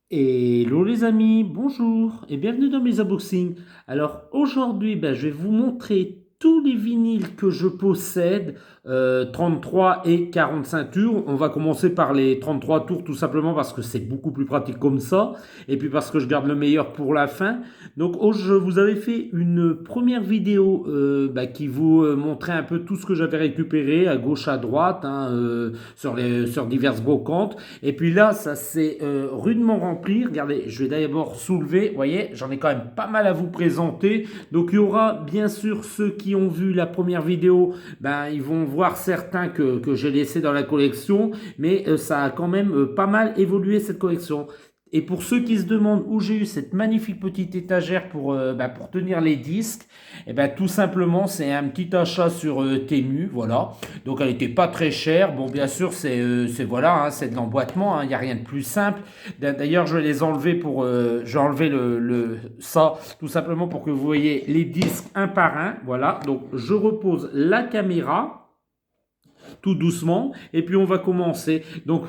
Hello les amis, bonjour et bienvenue dans mes unboxings. Alors aujourd'hui, je vais vous montrer tous les vinyles que je possède, 33 et 45 tours. On va commencer par les 33 tours tout simplement parce que c'est beaucoup plus pratique comme ça et puis parce que je garde le meilleur pour la fin. Donc je vous avais fait une première vidéo qui vous montrait un peu tout ce que j'avais récupéré à gauche à droite hein, sur diverses brocantes. Et puis là, ça s'est rudement rempli. Regardez, je vais d'abord soulever. Vous voyez, j'en ai quand même pas mal à vous présenter. Donc il y aura bien sûr ceux qui ont vu la première vidéo, ils vont voir certains que j'ai laissés dans la collection. Mais ça a quand même pas mal évolué cette collection. Et pour ceux qui se demandent où j'ai eu cette magnifique petite étagère pour tenir les disques, tout simplement c'est un petit achat sur Temu, voilà. Donc elle n'était pas très chère. Bon, bien sûr, voilà, hein, c'est de l'emboîtement, hein, il n'y a rien de plus simple. D'ailleurs, je vais les enlever je vais enlever ça tout simplement pour que vous voyez les disques un par un. Voilà. Donc je repose la caméra tout doucement et puis on va commencer. Donc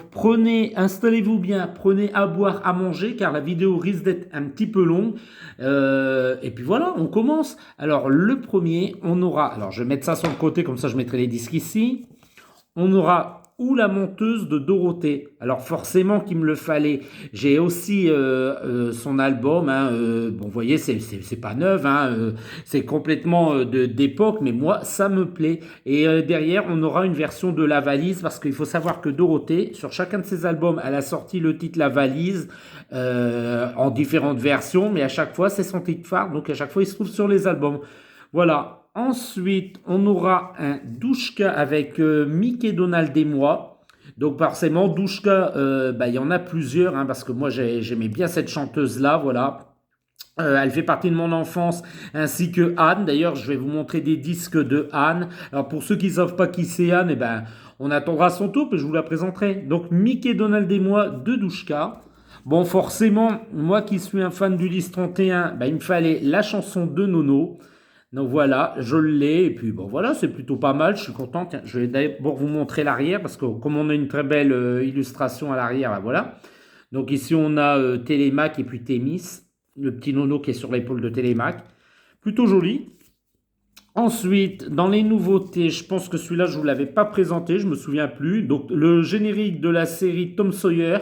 installez-vous bien, prenez à boire, à manger car la vidéo risque d'être un petit peu longue. Et puis voilà, on commence. Alors le premier, on aura, alors je vais mettre ça sur le côté comme ça je mettrai les disques ici. On aura ou la monteuse de Dorothée. Alors forcément qu'il me le fallait. J'ai aussi son album. Hein, bon, vous voyez, c'est pas neuf. Hein, c'est complètement d'époque, mais moi, ça me plaît. Et derrière, on aura une version de La Valise parce qu'il faut savoir que Dorothée, sur chacun de ses albums, elle a sorti le titre La Valise en différentes versions, mais à chaque fois, c'est son titre phare. Donc à chaque fois, il se trouve sur les albums. Voilà. Ensuite, on aura un Douchka avec Mickey, Donald et moi. Donc forcément, Douchka, il y en a plusieurs, hein, parce que moi j'aimais bien cette chanteuse-là, voilà. Elle fait partie de mon enfance, ainsi que Anne. D'ailleurs, je vais vous montrer des disques de Anne. Alors pour ceux qui ne savent pas qui c'est Anne, on attendra son tour, puis je vous la présenterai. Donc Mickey, Donald et moi de Douchka. Bon, forcément, moi qui suis un fan d'Ulysse 31, il me fallait la chanson de Nono. Donc voilà, je l'ai. Et puis bon, voilà, c'est plutôt pas mal. Je suis content. Tiens, je vais d'abord vous montrer l'arrière parce que comme on a une très belle illustration à l'arrière, voilà. Donc ici, on a Télémac et puis Thémis, le petit nono qui est sur l'épaule de Télémac. Plutôt joli. Ensuite, dans les nouveautés, je pense que celui-là, je ne vous l'avais pas présenté, je me souviens plus. Donc, le générique de la série Tom Sawyer,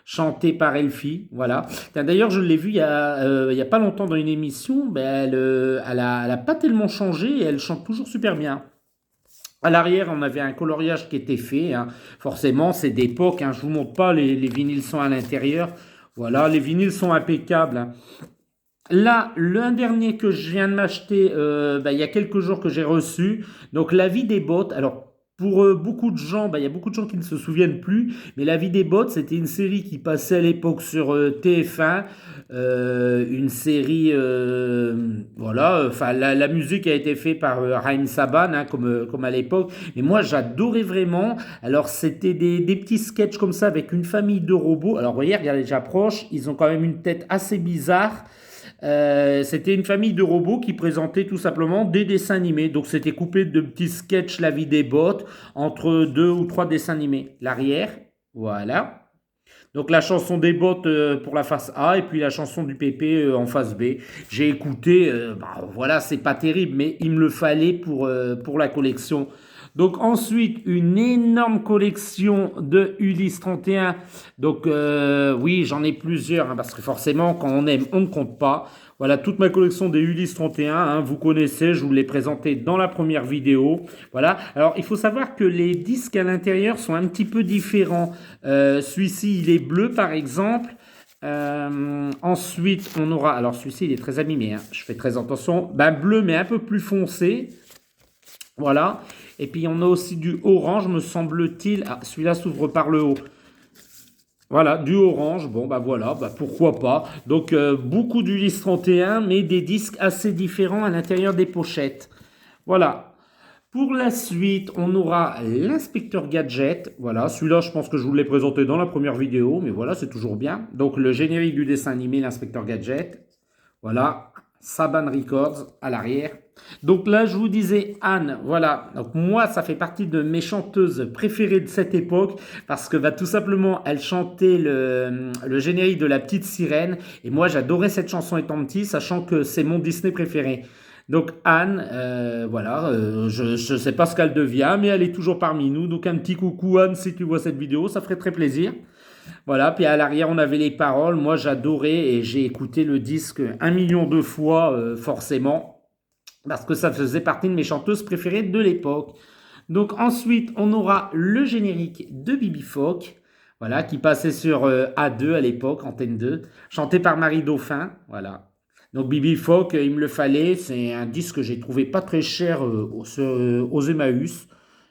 chanté par Elfie, voilà. D'ailleurs, je l'ai vu il y a pas longtemps dans une émission, elle a pas tellement changé et elle chante toujours super bien. À l'arrière, on avait un coloriage qui était fait, hein. Forcément, c'est d'époque, hein. Je vous montre pas, les vinyles sont à l'intérieur. Voilà, les vinyles sont impeccables, hein. Là, l'un dernier que je viens de m'acheter, il y a quelques jours que j'ai reçu. Donc, La vie des bottes. Alors, pour beaucoup de gens, il y a beaucoup de gens qui ne se souviennent plus. Mais La vie des bottes, c'était une série qui passait à l'époque sur TF1. Une série, voilà. Enfin, la musique a été faite par Raïm Saban, hein, comme à l'époque. Mais moi, j'adorais vraiment. Alors, c'était des petits sketchs comme ça avec une famille de robots. Alors, vous voyez, regardez, j'approche. Ils ont quand même une tête assez bizarre. C'était une famille de robots qui présentait tout simplement des dessins animés. Donc c'était coupé de petits sketchs La vie des bottes entre deux ou trois dessins animés. L'arrière, voilà. Donc la chanson des bottes pour la face A et puis la chanson du pépé en face B. J'ai écouté, voilà, c'est pas terrible, mais il me le fallait pour la collection. Donc ensuite, une énorme collection de Ulysse 31. Donc oui, j'en ai plusieurs, hein, parce que forcément, quand on aime, on ne compte pas. Voilà toute ma collection des Ulysse 31, hein, vous connaissez, je vous l'ai présenté dans la première vidéo. Voilà. Alors, il faut savoir que les disques à l'intérieur sont un petit peu différents. Celui-ci, il est bleu, par exemple. Ensuite, on aura... Alors, celui-ci, il est très abîmé, hein, je fais très attention. Bleu, mais un peu plus foncé. Voilà. Et puis, on a aussi du orange, me semble-t-il. Ah, celui-là s'ouvre par le haut. Voilà, du orange, bon voilà, pourquoi pas. Donc beaucoup d'Ulysse 31, mais des disques assez différents à l'intérieur des pochettes. Voilà. Pour la suite, on aura l'inspecteur Gadget. Voilà, celui-là, je pense que je vous l'ai présenté dans la première vidéo, mais voilà, c'est toujours bien. Donc le générique du dessin animé, l'inspecteur Gadget. Voilà, Saban Records à l'arrière. Donc là, je vous disais Anne, voilà. Donc moi, ça fait partie de mes chanteuses préférées de cette époque parce que bah, tout simplement, elle chantait le générique de La Petite Sirène et moi, j'adorais cette chanson étant petit, sachant que c'est mon Disney préféré. Donc Anne, voilà, je ne sais pas ce qu'elle devient, mais elle est toujours parmi nous. Donc un petit coucou Anne, si tu vois cette vidéo, ça ferait très plaisir. Voilà, puis à l'arrière, on avait les paroles. Moi, j'adorais et j'ai écouté le disque 1 million de fois, forcément, parce que ça faisait partie de mes chanteuses préférées de l'époque. Donc ensuite, on aura le générique de Bibi Phoque, voilà, qui passait sur A2 à l'époque, Antenne 2, chanté par Marie Dauphin, voilà. Donc Bibi Phoque, il me le fallait, c'est un disque que j'ai trouvé pas très cher aux Emmaüs.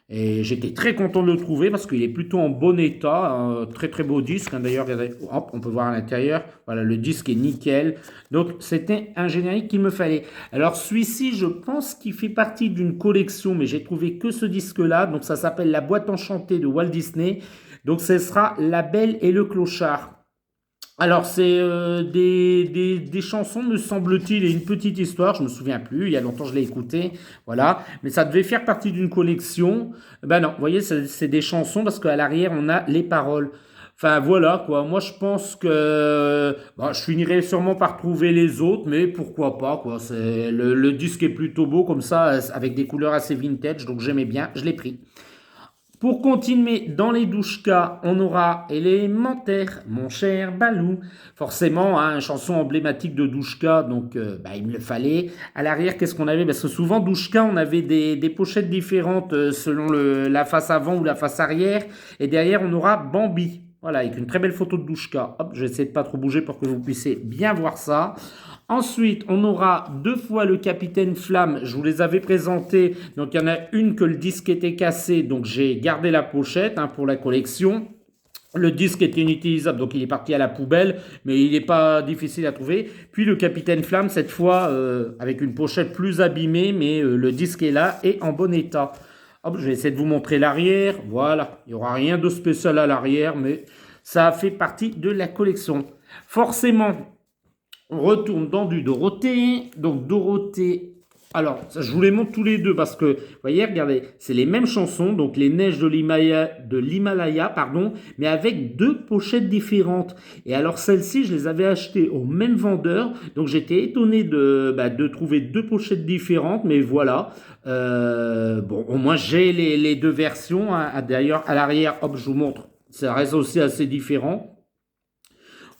Et j'étais très content de le trouver parce qu'il est plutôt en bon état, un très très beau disque, hein. D'ailleurs, regardez, hop, on peut voir à l'intérieur, voilà, le disque est nickel. Donc c'était un générique qu'il me fallait. Alors celui-ci, je pense qu'il fait partie d'une collection, mais j'ai trouvé que ce disque-là. Donc ça s'appelle La Boîte Enchantée de Walt Disney. Donc ce sera La Belle et le Clochard. Alors, c'est des chansons, me semble-t-il, et une petite histoire, je me souviens plus, il y a longtemps je l'ai écouté, voilà, mais ça devait faire partie d'une collection. Ben non, vous voyez, c'est des chansons parce qu'à l'arrière, on a les paroles. Enfin, voilà, quoi, moi je pense que bon, je finirai sûrement par trouver les autres, mais pourquoi pas, quoi, le disque est plutôt beau comme ça, avec des couleurs assez vintage, donc j'aimais bien, je l'ai pris. Pour continuer dans les douchkas, on aura Élémentaire, mon cher Balou. Forcément, hein, une chanson emblématique de douchka, donc bah, il me le fallait. À l'arrière, qu'est-ce qu'on avait? Parce que souvent, douchka, on avait des pochettes différentes selon la face avant ou la face arrière. Et derrière, on aura Bambi. Voilà, avec une très belle photo de douchka. Hop, je vais essayer de pas trop bouger pour que vous puissiez bien voir ça. Ensuite, on aura deux fois le Capitaine Flamme. Je vous les avais présentés. Donc, il y en a une que le disque était cassé. Donc, j'ai gardé la pochette hein, pour la collection. Le disque est inutilisable, donc il est parti à la poubelle, mais il n'est pas difficile à trouver. Puis le Capitaine Flamme, cette fois, avec une pochette plus abîmée, mais le disque est là et en bon état. Hop, je vais essayer de vous montrer l'arrière. Voilà, il n'y aura rien de spécial à l'arrière, mais ça fait partie de la collection. Forcément, on retourne dans du Dorothée. Donc Dorothée, alors ça, je vous les montre tous les deux parce que, vous voyez, regardez, c'est les mêmes chansons, donc les neiges de l'Himalaya, pardon, mais avec deux pochettes différentes. Et alors celles-ci, je les avais achetées au même vendeur, donc j'étais étonné de trouver deux pochettes différentes, mais voilà. Bon, au moins j'ai les deux versions, hein. D'ailleurs, à l'arrière, hop, je vous montre, ça reste aussi assez différent.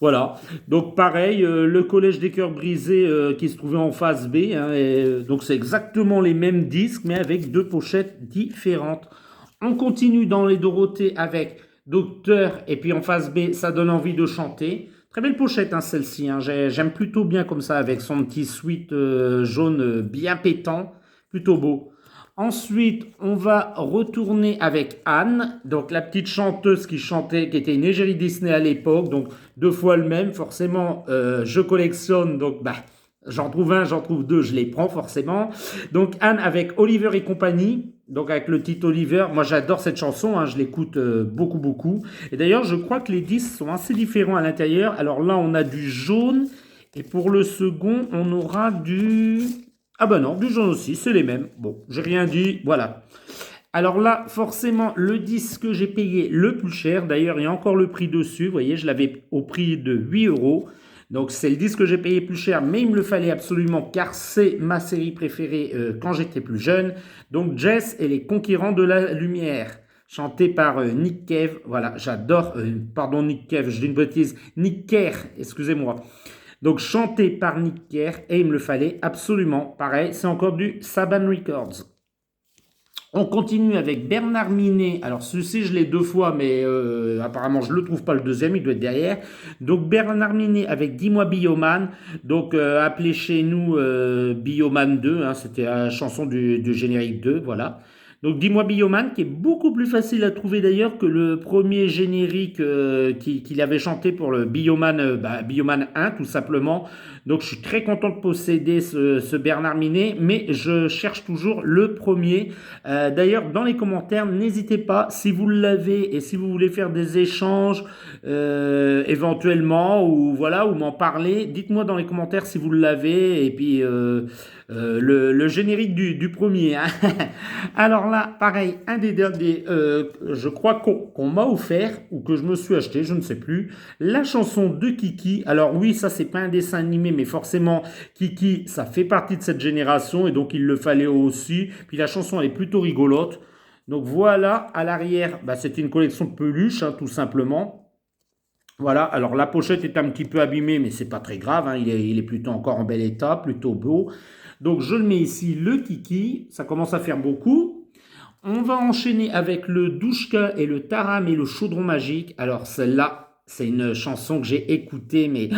Voilà, donc pareil, le collège des cœurs brisés qui se trouvait en face B, hein, donc c'est exactement les mêmes disques mais avec deux pochettes différentes. On continue dans les Dorothées avec Docteur et puis en face B, ça donne envie de chanter. Très belle pochette hein, celle-ci, hein. J'aime plutôt bien comme ça avec son petit sweat jaune bien pétant, plutôt beau. Ensuite, on va retourner avec Anne, donc la petite chanteuse qui chantait, qui était une égérie Disney à l'époque, donc deux fois le même. Forcément, je collectionne, donc bah, j'en trouve un, j'en trouve deux, je les prends forcément. Donc Anne avec Oliver et compagnie, donc avec le titre Oliver. Moi, j'adore cette chanson, hein, je l'écoute beaucoup, beaucoup. Et d'ailleurs, je crois que les disques sont assez différents à l'intérieur. Alors là, on a du jaune, et pour le second, on aura du... Ah ben non, du jaune aussi, c'est les mêmes. Bon, j'ai rien dit, voilà. Alors là, forcément, le disque que j'ai payé le plus cher, d'ailleurs, il y a encore le prix dessus, vous voyez, je l'avais au prix de 8 euros. Donc c'est le disque que j'ai payé plus cher, mais il me le fallait absolument car c'est ma série préférée quand j'étais plus jeune. Donc Jess et les Conquérants de la Lumière, chanté par Nick Cave. Voilà, j'adore, pardon Nick Cave, je dis une bêtise, Nick Kerr, excusez-moi. Donc chanté par Nick Kerr et il me le fallait absolument. Pareil, c'est encore du Saban Records. On continue avec Bernard Minet. Alors celui-ci, je l'ai deux fois, mais apparemment, je ne le trouve pas le deuxième, il doit être derrière. Donc Bernard Minet avec Dis-moi Bioman. Donc appelé chez nous Bioman 2, hein, c'était la chanson du générique 2, voilà. Donc Dis-moi Bioman, qui est beaucoup plus facile à trouver d'ailleurs que le premier générique qu'il avait chanté pour le Bioman, Bioman 1 tout simplement. Donc je suis très content de posséder ce Bernard Minet, mais je cherche toujours le premier. D'ailleurs, dans les commentaires, n'hésitez pas, si vous l'avez et si vous voulez faire des échanges éventuellement, ou voilà, ou m'en parler, dites-moi dans les commentaires si vous l'avez, et puis le générique du premier. Hein. Alors là, pareil, un des derniers, je crois qu'on m'a offert, ou que je me suis acheté, je ne sais plus, la chanson de Kiki. Alors oui, ça c'est pas un dessin animé, mais forcément, Kiki, ça fait partie de cette génération, et donc il le fallait aussi. Puis la chanson, elle est plutôt rigolote. Donc voilà, à l'arrière, c'est une collection de peluches, hein, tout simplement. Voilà, alors la pochette est un petit peu abîmée, mais c'est pas très grave, hein, il est plutôt encore en bel état, plutôt beau. Donc je le mets ici, le Kiki, ça commence à faire beaucoup. On va enchaîner avec le Douchka et le Taram et le Chaudron Magique. Alors celle-là, c'est une chanson que j'ai écoutée, mais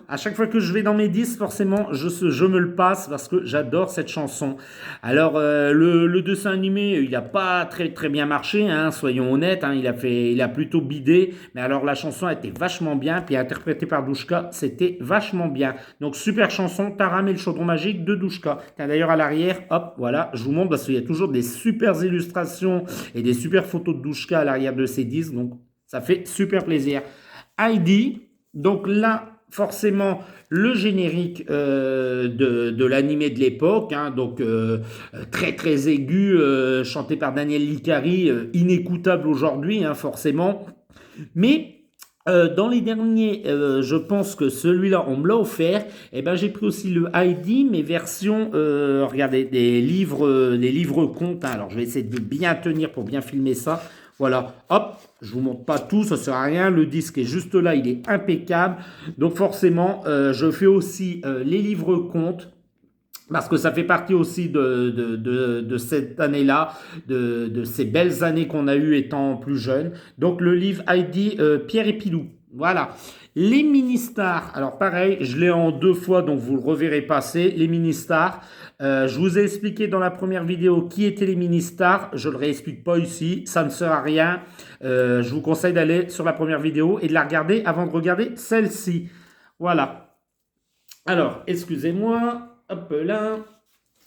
à chaque fois que je vais dans mes disques, forcément, je me le passe parce que j'adore cette chanson. Alors le dessin animé, il n'a pas très très bien marché, hein, soyons honnêtes, hein, il a plutôt bidé. Mais alors la chanson était vachement bien, puis interprétée par Douchka, c'était vachement bien. Donc super chanson, Taram et le Chaudron Magique de Douchka. D'ailleurs à l'arrière, hop, voilà, je vous montre parce qu'il y a toujours des super illustrations et des super photos de Douchka à l'arrière de ces disques, donc ça fait super plaisir. Heidi, donc là, forcément le générique de l'animé de l'époque, hein, donc très très aigu, chanté par Daniel Licari, inécoutable aujourd'hui, hein, forcément. Mais dans les derniers, je pense que celui-là, on me l'a offert. Et ben, j'ai pris aussi le Heidi, mais version, regardez, des livres contes. Hein. Alors, je vais essayer de bien tenir pour bien filmer ça. Voilà, hop, je vous montre pas tout, ça sert à rien. Le disque est juste là, il est impeccable. Donc forcément, je fais aussi les livres contes. Parce que ça fait partie aussi de cette année-là, de ces belles années qu'on a eues étant plus jeune. Donc le livre Heidi, Pierre et Pilou. Voilà. Les mini-stars, alors pareil, je l'ai en 2 fois, donc vous le reverrez passer. Les mini-stars, je vous ai expliqué dans la première vidéo qui étaient les mini-stars. Je ne le réexplique pas ici, ça ne sert à rien. Je vous conseille d'aller sur la première vidéo et de la regarder avant de regarder celle-ci. Voilà. Alors, excusez-moi. Hop là,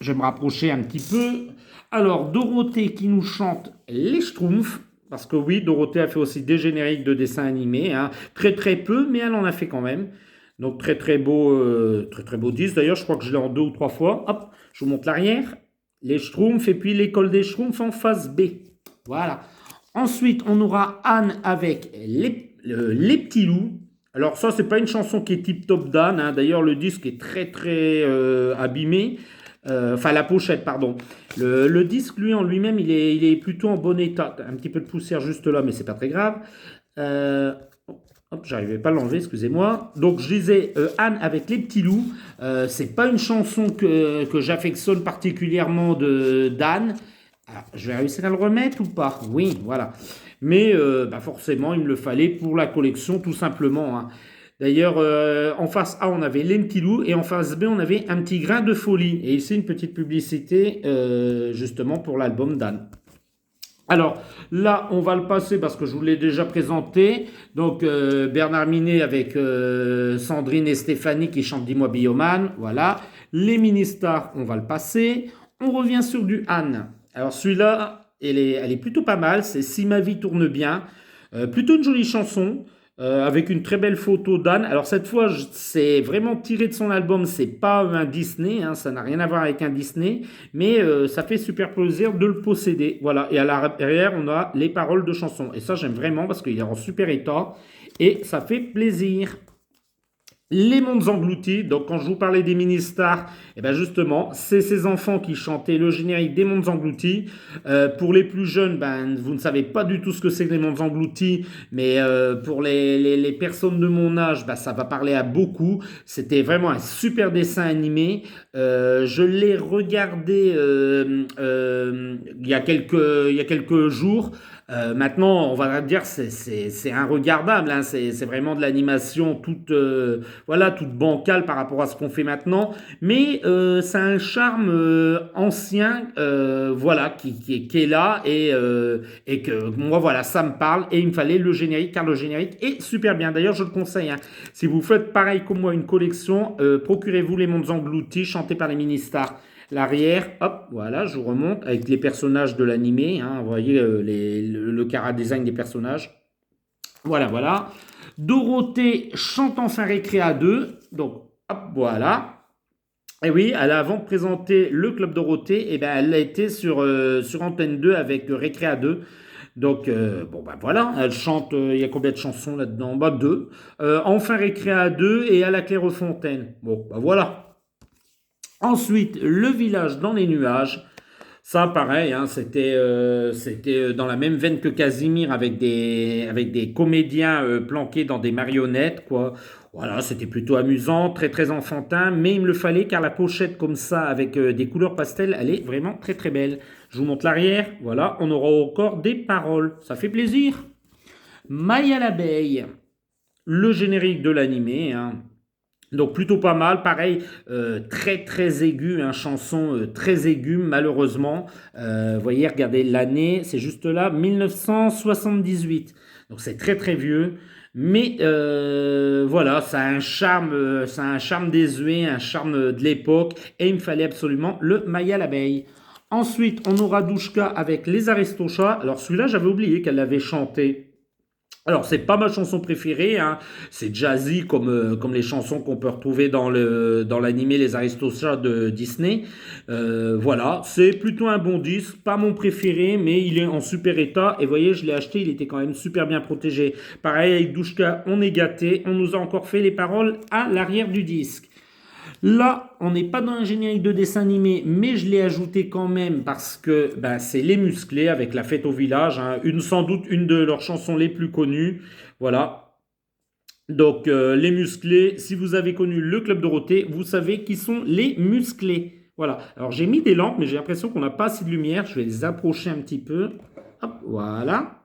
je vais me rapprocher un petit peu. Alors, Dorothée qui nous chante les Schtroumpfs. Parce que oui, Dorothée a fait aussi des génériques de dessins animés. Hein. Très très peu, mais elle en a fait quand même. Donc très très beau disque. D'ailleurs, je crois que je l'ai en 2 ou 3 fois. Hop, je vous montre l'arrière. Les Schtroumpfs et puis l'école des Schtroumpfs en face B. Voilà. Ensuite, on aura Anne avec les petits loups. Alors ça, c'est pas une chanson qui est tip-top d'Anne. Hein. D'ailleurs, le disque est très très abîmé. Enfin, la pochette, pardon. Le disque, lui, en lui-même, il est plutôt en bon état. Un petit peu de poussière juste là, mais c'est pas très grave. Hop, j'arrivais pas à l'enlever, excusez-moi. Donc, je disais Anne avec les petits loups. C'est pas une chanson que j'affectionne particulièrement d'Anne. Alors, je vais réussir à le remettre ou pas? Oui, voilà. Mais forcément, il me le fallait pour la collection, tout simplement. Hein. D'ailleurs, en face A, on avait les petits loups et en face B, on avait un petit grain de folie. Et ici, une petite publicité, justement, pour l'album d'Anne. Alors, là, on va le passer parce que je vous l'ai déjà présenté. Donc, Bernard Minet avec Sandrine et Stéphanie qui chantent Dis-moi Bioman. Voilà. Les mini-stars, on va le passer. On revient sur du Anne. Alors, celui-là, elle est plutôt pas mal. C'est Si ma vie tourne bien. Plutôt une jolie chanson. Avec une très belle photo d'Anne. Alors cette fois, c'est vraiment tiré de son album, c'est pas un Disney, hein, ça n'a rien à voir avec un Disney, mais ça fait super plaisir de le posséder. Voilà, et à l'arrière, on a les paroles de chansons. Et ça, j'aime vraiment parce qu'il est en super état et ça fait plaisir. Les mondes engloutis, donc quand je vous parlais des mini-stars, et bien justement, c'est ces enfants qui chantaient le générique des mondes engloutis. Pour les plus jeunes, vous ne savez pas du tout ce que c'est que les mondes engloutis, mais pour les personnes de mon âge, ça va parler à beaucoup. C'était vraiment un super dessin animé. Je l'ai regardé il y a quelques jours. Maintenant, on va dire c'est regardable, hein, c'est vraiment de l'animation toute voilà toute bancale par rapport à ce qu'on fait maintenant, mais ça a un charme ancien, voilà qui est là et que moi voilà ça me parle et il me fallait le générique car le générique est super bien. D'ailleurs, je le conseille. Hein, si vous faites pareil comme moi une collection, procurez-vous Les Mondes Engloutis chantés par les mini-stars. L'arrière, hop, voilà, je vous remonte avec les personnages de l'animé. Hein, vous voyez le chara-design des personnages. Voilà, voilà. Dorothée chante enfin Récréa 2. Donc, hop, voilà. Et oui, avant de présenter le Club Dorothée, eh ben, elle a été sur Antenne 2 avec Récréa 2. Donc, bon, ben voilà, elle chante, il y a combien de chansons là-dedans? Bah, deux. Enfin Récréa 2 et À la Clairefontaine. Bon, ben voilà. Ensuite, Le village dans les nuages. Ça, pareil, hein, c'était dans la même veine que Casimir avec des comédiens planqués dans des marionnettes, quoi. Voilà, c'était plutôt amusant, très très enfantin, mais il me le fallait car la pochette comme ça, avec des couleurs pastel, elle est vraiment très très belle. Je vous montre l'arrière, voilà, on aura encore des paroles, ça fait plaisir. Maya l'abeille, le générique de l'animé, hein. Donc plutôt pas mal, pareil, très très aigu, hein, chanson très aiguë malheureusement. Vous voyez, regardez l'année, c'est juste là, 1978. Donc c'est très très vieux, mais voilà, ça a un charme désuet, un charme de l'époque, et il me fallait absolument le Maya l'abeille. Ensuite, on aura Douchka avec Les Aristochats. Alors celui-là, j'avais oublié qu'elle l'avait chanté. Alors, c'est pas ma chanson préférée, hein. C'est jazzy comme les chansons qu'on peut retrouver dans l'animé Les Aristochats de Disney. Voilà, c'est plutôt un bon disque, pas mon préféré, mais il est en super état. Et vous voyez, je l'ai acheté, il était quand même super bien protégé. Pareil, avec Douchka, on est gâté. On nous a encore fait les paroles à l'arrière du disque. Là, on n'est pas dans un générique de dessin animé, mais je l'ai ajouté quand même parce que ben, c'est Les Musclés avec La Fête au village, hein, sans doute une de leurs chansons les plus connues. Voilà. Donc, Les Musclés, si vous avez connu le Club Dorothée, vous savez qui sont les Musclés. Voilà. Alors, j'ai mis des lampes, mais j'ai l'impression qu'on n'a pas assez de lumière. Je vais les approcher un petit peu. Hop, voilà.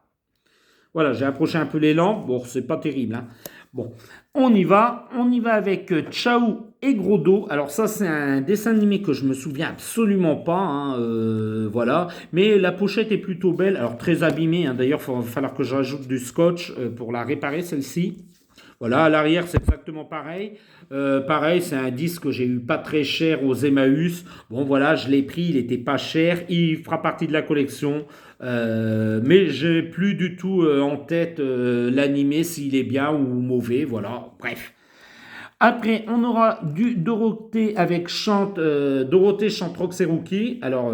Voilà, j'ai approché un peu les lampes. Bon, c'est pas terrible, hein. Bon, on y va avec Ciao et Gros Dos. Alors ça, c'est un dessin animé que je me souviens absolument pas, hein, voilà. Mais la pochette est plutôt belle, alors très abîmée, hein. D'ailleurs, il va falloir que je rajoute du scotch pour la réparer, celle-ci. Voilà, à l'arrière, c'est exactement pareil. Pareil, c'est un disque que j'ai eu pas très cher aux Emmaüs. Bon, voilà, je l'ai pris, il était pas cher. Il fera partie de la collection. Mais j'ai plus du tout en tête l'animé, s'il est bien ou mauvais. Voilà, bref. Après, on aura du Dorothée avec Dorothée chante Roxy. Alors,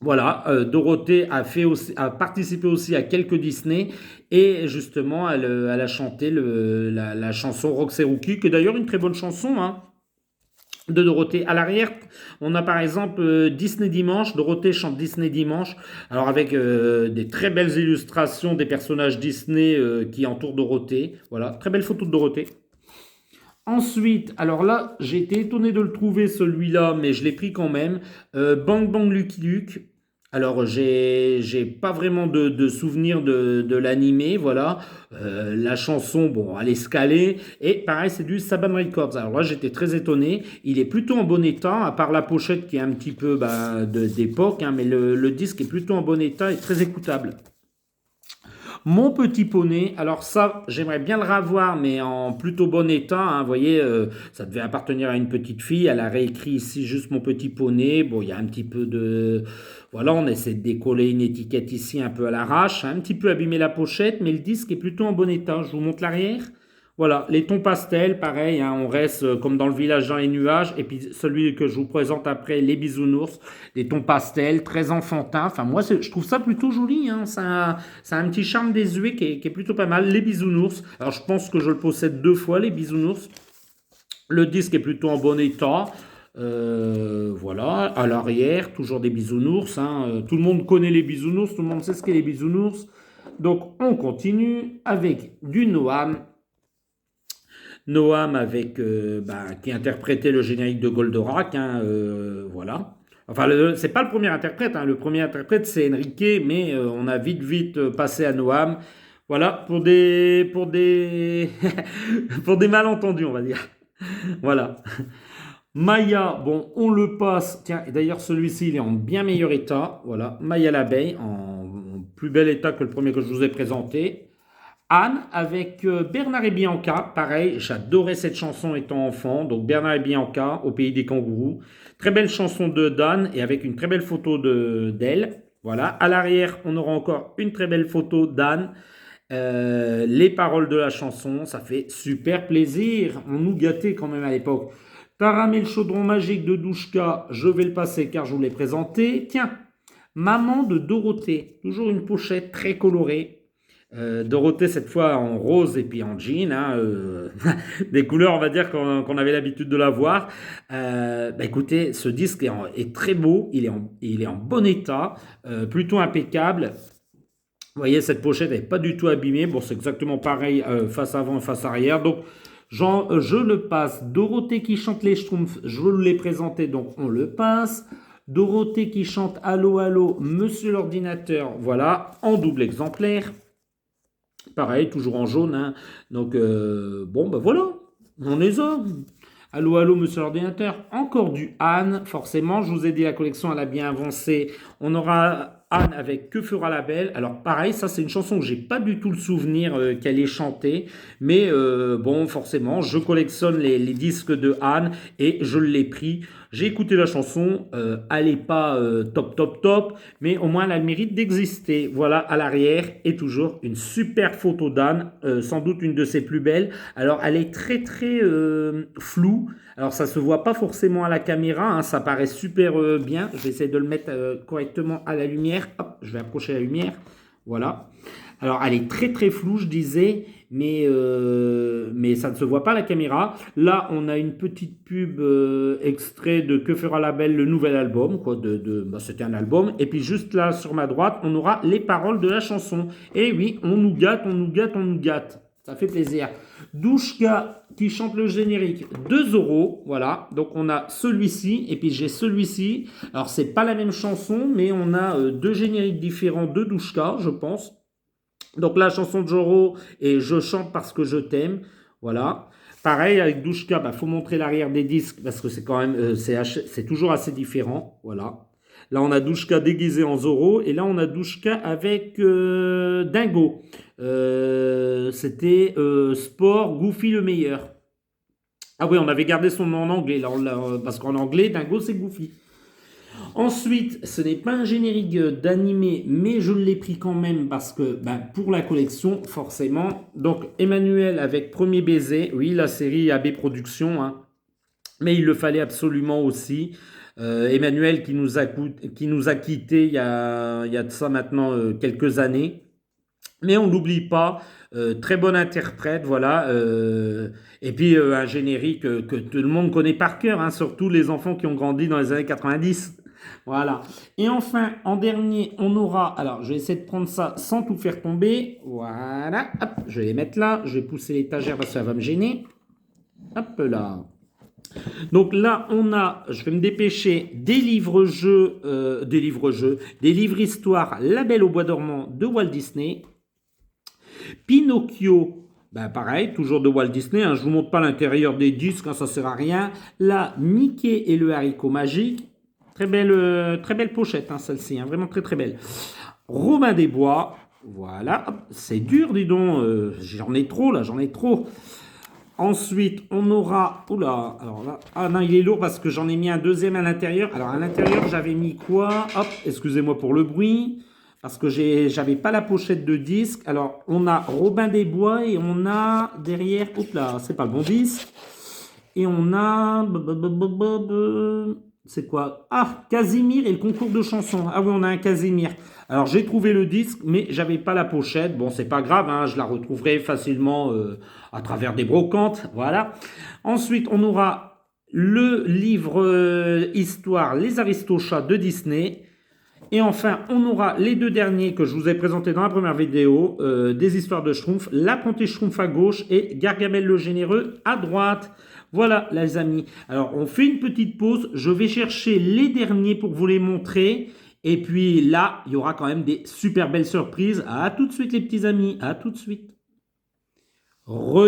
voilà, Dorothée a participé aussi à quelques Disney et justement elle a chanté la chanson Roxy Rookie, qui est d'ailleurs une très bonne chanson, hein, de Dorothée. À l'arrière, on a par exemple Disney Dimanche. Dorothée chante Disney Dimanche. Alors avec des très belles illustrations des personnages Disney qui entourent Dorothée. Voilà, très belle photo de Dorothée. Ensuite, alors là, j'ai été étonné de le trouver celui-là, mais je l'ai pris quand même. Bang Bang Lucky Luke. Alors, j'ai pas vraiment de souvenir de l'animé, voilà. La chanson, bon, elle est scalée. Et pareil, c'est du Saban Records. Alors là, j'étais très étonné. Il est plutôt en bon état, à part la pochette qui est un petit peu bah, d'époque, hein, mais le disque est plutôt en bon état et très écoutable. Mon petit poney, alors ça, j'aimerais bien le revoir, mais en plutôt bon état, hein. Vous voyez, ça devait appartenir à une petite fille. Elle a réécrit ici juste mon petit poney. Bon, il y a un petit peu de... Voilà, on essaie de décoller une étiquette ici un peu à l'arrache. Un petit peu abîmé la pochette, mais le disque est plutôt en bon état. Je vous montre l'arrière. Voilà, les tons pastels, pareil, hein, on reste comme dans le village dans les nuages. Et puis celui que je vous présente après, les bisounours, des tons pastels, très enfantins. Enfin, moi, je trouve ça plutôt joli, hein. Ça a un petit charme désuet qui est plutôt pas mal. Les bisounours, alors je pense que je le possède deux fois, les bisounours. Le disque est plutôt en bon état. Voilà, à l'arrière, toujours des bisounours, hein. Tout le monde connaît les bisounours, tout le monde sait ce qu'est les bisounours. Donc, on continue avec du Noam. Noam avec qui interprétait le générique de Goldorak, hein, voilà. Enfin, c'est pas le premier interprète, hein. Le premier interprète, c'est Enrique, mais on a vite passé à Noam. Voilà, pour des malentendus, on va dire. Voilà. Maya, bon, on le passe. Tiens, et d'ailleurs, celui-ci, il est en bien meilleur état. Voilà, Maya l'abeille, en plus bel état que le premier que je vous ai présenté. Anne avec Bernard et Bianca, pareil, j'adorais cette chanson étant enfant. Donc Bernard et Bianca au pays des kangourous. Très belle chanson de Dan et avec une très belle photo d'elle. Voilà, à l'arrière, on aura encore une très belle photo d'Anne. Les paroles de la chanson, ça fait super plaisir. On nous gâtait quand même à l'époque. Taram et le chaudron magique de Douchka, je vais le passer car je vous l'ai présenté. Tiens, Maman de Dorothée, toujours une pochette très colorée. Dorothée cette fois en rose et puis en jean, hein, des couleurs on va dire qu'on avait l'habitude de la voir. Bah écoutez, ce disque est très beau, il est en bon état, plutôt impeccable. Vous voyez, cette pochette n'est pas du tout abîmée. Bon, c'est exactement pareil face avant et face arrière. Donc, je le passe. Dorothée qui chante les Schtroumpfs, je vous l'ai présenté, donc on le passe. Dorothée qui chante Allô, allô, monsieur l'ordinateur, voilà, en double exemplaire. Pareil, toujours en jaune, hein. Donc, bon, ben voilà, on est là. Allô, allô, monsieur l'ordinateur. Encore du Anne, forcément. Je vous ai dit, la collection, elle a bien avancé. On aura Anne avec Que fera la belle. Alors, pareil, ça, c'est une chanson que j'ai pas du tout le souvenir qu'elle ait chantée. Mais bon, forcément, je collectionne les disques de Anne et je l'ai pris. J'ai écouté la chanson. Elle n'est pas top, mais au moins, elle a le mérite d'exister. Voilà, à l'arrière, et toujours une super photo d'Anne, sans doute une de ses plus belles. Alors, elle est très floue. Alors, ça se voit pas forcément à la caméra, hein, ça paraît super bien. Je vais essayer de le mettre correctement à la lumière. Hop, je vais approcher la lumière. Voilà. Alors, elle est très floue, je disais, mais ça ne se voit pas à la caméra. Là, on a une petite pub extrait de Que fera la belle, le nouvel album. Quoi, bah, c'était un album. Et puis, juste là, sur ma droite, on aura les paroles de la chanson. Et oui, on nous gâte, on nous gâte, on nous gâte. Ça fait plaisir. Douchka qui chante le générique, 2 euros. Voilà. Donc on a celui-ci et puis j'ai celui-ci. Alors c'est pas la même chanson, mais on a deux génériques différents de Douchka, je pense. Donc la chanson de Joro et Je chante parce que je t'aime. Voilà. Pareil avec Douchka, bah, faut montrer l'arrière des disques parce que c'est quand même c'est toujours assez différent. Voilà. Là, on a Douchka déguisé en Zorro. Et là, on a Douchka avec Dingo. C'était Sport, Goofy le meilleur. Ah oui, on avait gardé son nom en anglais. Là, parce qu'en anglais, Dingo, c'est Goofy. Ensuite, ce n'est pas un générique d'animé, mais je l'ai pris quand même parce que ben, pour la collection, forcément. Donc, Emmanuel avec Premier baiser. Oui, la série AB Productions. Hein. Mais il le fallait absolument aussi. Emmanuel qui nous a quittés il y a de ça maintenant quelques années. Mais on n'oublie pas, très bon interprète, voilà. Et puis un générique que tout le monde connaît par cœur, hein, surtout les enfants qui ont grandi dans les années 90. Voilà. Et enfin, en dernier, on aura... Alors, je vais essayer de prendre ça sans tout faire tomber. Voilà. Hop, je vais les mettre là. Je vais pousser l'étagère parce que ça va me gêner. Hop là. Donc là, on a, je vais me dépêcher, des livres-jeux, des livres-histoires La Belle au Bois dormant de Walt Disney. Pinocchio, ben pareil, toujours de Walt Disney, hein, je ne vous montre pas l'intérieur des disques, hein, ça ne sert à rien. Là, Mickey et le haricot magique, très belle pochette, hein, celle-ci, hein, vraiment très belle. Robin des Bois, voilà, c'est dur, dis donc, j'en ai trop là, j'en ai trop. Ensuite, on aura... Oula, alors là... Ah non, il est lourd parce que j'en ai mis un deuxième à l'intérieur. Alors, à l'intérieur, j'avais mis quoi? Hop, excusez-moi pour le bruit. Parce que j'avais pas la pochette de disque. Alors, on a Robin des Bois et on a derrière... Oups là, c'est pas le bon disque. Et on a... C'est quoi? Ah, Casimir et le concours de chansons. Ah oui, on a un Casimir. Alors, j'ai trouvé le disque, mais j'avais pas la pochette. Bon, c'est pas grave, hein, je la retrouverai facilement à travers des brocantes. Voilà. Ensuite, on aura le livre histoire Les Aristochats de Disney. Et enfin, on aura les deux derniers que je vous ai présentés dans la première vidéo, des histoires de Schtroumpf, l'apprenti Schtroumpf à gauche et Gargamel le généreux à droite. Voilà les amis. Alors on fait une petite pause, je vais chercher les derniers pour vous les montrer. Et puis là, il y aura quand même des super belles surprises. À tout de suite les petits amis, à tout de suite.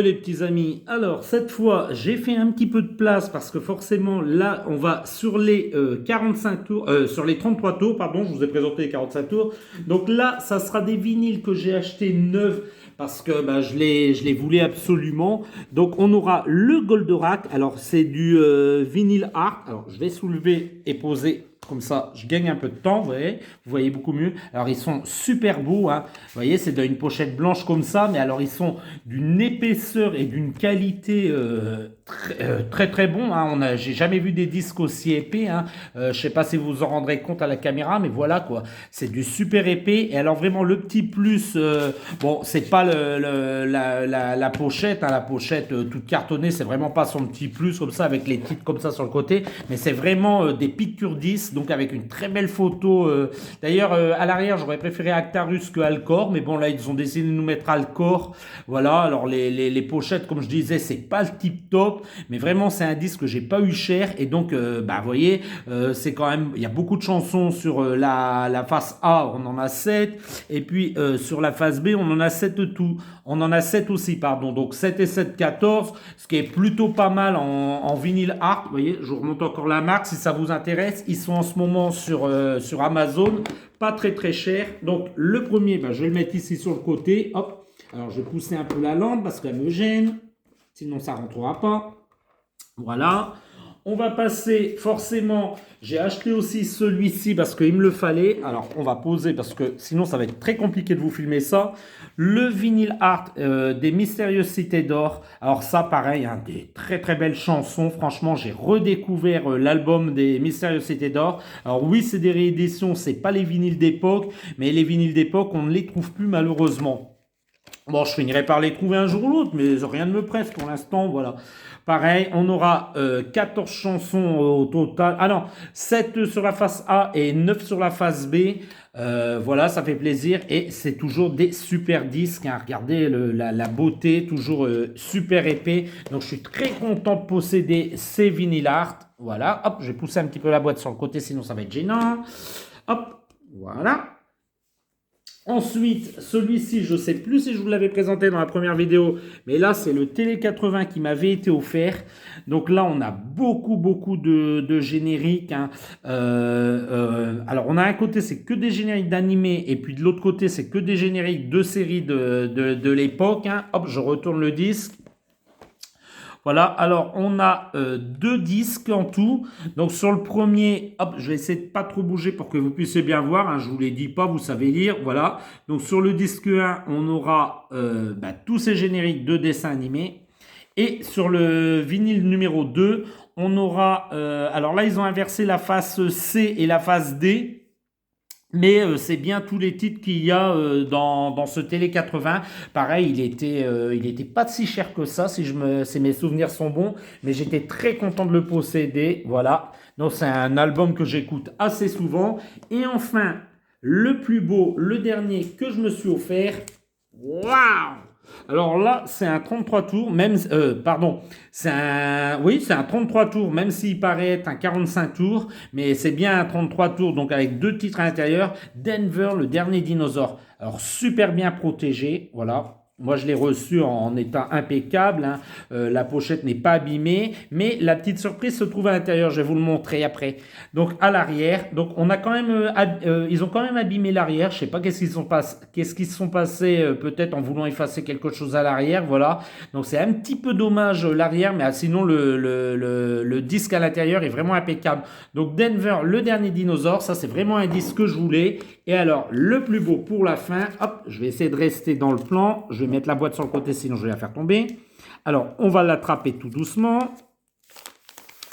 Les petits amis, alors cette fois j'ai fait un petit peu de place parce que forcément là on va sur les 45 tours, sur les 33 tours, pardon, je vous ai présenté les 45 tours. Donc là ça sera des vinyles que j'ai achetés neufs parce que bah, je les voulais absolument. Donc on aura le Goldorak, alors c'est du vinyle art, alors je vais soulever et poser. Comme ça, je gagne un peu de temps, vous voyez beaucoup mieux. Alors, ils sont super beaux, hein. Vous voyez, c'est une pochette blanche comme ça, mais alors, ils sont d'une épaisseur et d'une qualité très bon, hein. J'ai jamais vu des disques aussi épais, hein. Je sais pas si vous vous en rendrez compte à la caméra, mais voilà, quoi. C'est du super épais. Et alors, vraiment, le petit plus, bon, c'est pas la pochette, hein. La pochette toute cartonnée, c'est vraiment pas son petit plus comme ça, avec les titres comme ça sur le côté, mais c'est vraiment des pictures disques. Donc avec une très belle photo. D'ailleurs, à l'arrière, j'aurais préféré Actarus que Alcor, mais bon, là, ils ont décidé de nous mettre Alcor. Voilà, alors les pochettes, comme je disais, c'est pas le tip top, mais vraiment, c'est un disque que j'ai pas eu cher. Et donc, bah, vous voyez, c'est quand même, il y a beaucoup de chansons sur la face A, on en a 7. Et puis, sur la face B, on en a 7 tout. On en a 7 aussi, pardon. Donc, 7 et 7, 14, ce qui est plutôt pas mal en vinyle art. Vous voyez, je vous remonte encore la marque si ça vous intéresse. Ils sont en ce moment sur Amazon, pas très cher. Donc le premier, je vais le mettre ici sur le côté. Hop. Alors je vais pousser un peu la lampe parce qu'elle me gêne, sinon ça ne rentrera pas. Voilà. On va passer forcément, j'ai acheté aussi celui-ci parce qu'il me le fallait. Alors on va poser parce que sinon ça va être très compliqué de vous filmer ça. Le vinyle art des Mystérieuses Cités d'Or. Alors ça pareil, hein, des très belles chansons. Franchement j'ai redécouvert l'album des Mystérieuses Cités d'Or. Alors oui c'est des rééditions, c'est pas les vinyles d'époque. Mais les vinyles d'époque on ne les trouve plus malheureusement. Bon, je finirai par les trouver un jour ou l'autre, mais rien ne me presse pour l'instant, voilà. Pareil, on aura 14 chansons au total. Ah non, 7 sur la face A et 9 sur la face B. Voilà, ça fait plaisir. Et c'est toujours des super disques, hein. Regardez la beauté, toujours super épais. Donc, je suis très content de posséder ces vinyl art. Voilà, hop, je vais pousser un petit peu la boîte sur le côté, sinon ça va être gênant. Hop, voilà. Ensuite, celui-ci, je ne sais plus si je vous l'avais présenté dans la première vidéo, mais là, c'est le Télé 80 qui m'avait été offert. Donc là, on a beaucoup de génériques, hein. Alors, on a un côté, c'est que des génériques d'animés, et puis de l'autre côté, c'est que des génériques de séries de l'époque, hein. Hop, je retourne le disque. Voilà, alors on a 2 disques en tout. Donc sur le premier, hop, je vais essayer de pas trop bouger pour que vous puissiez bien voir, hein, je vous les dis pas, vous savez lire, voilà. Donc sur le disque 1, on aura tous ces génériques de dessins animés. Et sur le vinyle numéro 2, on aura, alors là ils ont inversé la face C et la face D. Mais c'est bien tous les titres qu'il y a dans ce Télé 80. Pareil, il était pas si cher que ça, si mes souvenirs sont bons. Mais j'étais très content de le posséder. Voilà. Donc c'est un album que j'écoute assez souvent. Et enfin, le plus beau, le dernier que je me suis offert. Waouh! Alors là, c'est un 33 tours, même, pardon, c'est un 33 tours, même s'il paraît être un 45 tours, mais c'est bien un 33 tours, donc avec 2 titres à l'intérieur. Denver, le dernier dinosaure. Alors, super bien protégé, voilà. Moi, je l'ai reçu en état impeccable, hein. La pochette n'est pas abîmée, mais la petite surprise se trouve à l'intérieur. Je vais vous le montrer après. Donc, à l'arrière, donc on a quand même, ils ont quand même abîmé l'arrière. Je sais pas qu'est-ce qu'ils se sont passés, peut-être en voulant effacer quelque chose à l'arrière. Voilà. Donc, c'est un petit peu dommage l'arrière, mais sinon le disque à l'intérieur est vraiment impeccable. Donc, Denver, le dernier dinosaure, ça c'est vraiment un disque que je voulais. Et alors, le plus beau pour la fin, hop, je vais essayer de rester dans le plan. Je vais mettre la boîte sur le côté, sinon je vais la faire tomber. Alors, on va l'attraper tout doucement.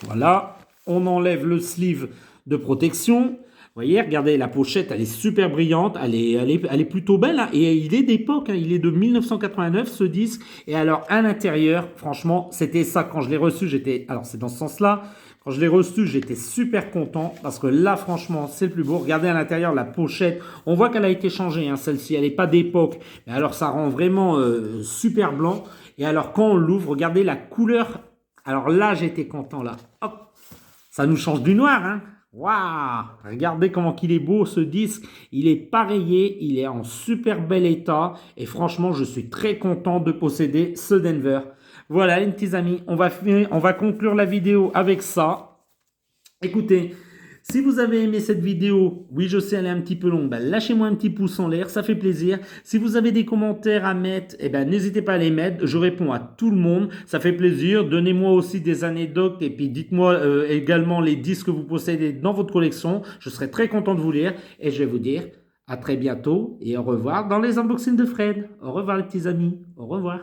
Voilà. On enlève le sleeve de protection. Vous voyez, regardez, la pochette, elle est super brillante. Elle est plutôt belle, hein. Et il est d'époque, hein. Il est de 1989, ce disque. Et alors, à l'intérieur, franchement, c'était ça. Quand je l'ai reçu, alors c'est dans ce sens-là. Quand je l'ai reçu, j'étais super content parce que là, franchement, c'est le plus beau. Regardez à l'intérieur la pochette. On voit qu'elle a été changée, hein, celle-ci. Elle n'est pas d'époque. Mais alors, ça rend vraiment super blanc. Et alors, quand on l'ouvre, regardez la couleur. Alors là, j'étais content, là. Hop, ça nous change du noir, hein. Waouh! Regardez comment il est beau ce disque. Il est pareillé, il est en super bel état. Et franchement, je suis très content de posséder ce Denver. Voilà, les petits amis, on va conclure la vidéo avec ça. Écoutez, si vous avez aimé cette vidéo, oui je sais elle est un petit peu longue, bah, lâchez-moi un petit pouce en l'air, ça fait plaisir. Si vous avez des commentaires à mettre, eh ben, n'hésitez pas à les mettre, je réponds à tout le monde, ça fait plaisir. Donnez-moi aussi des anecdotes et puis dites-moi également les disques que vous possédez dans votre collection, je serai très content de vous lire et je vais vous dire à très bientôt et au revoir dans les unboxings de Fred. Au revoir les petits amis, au revoir.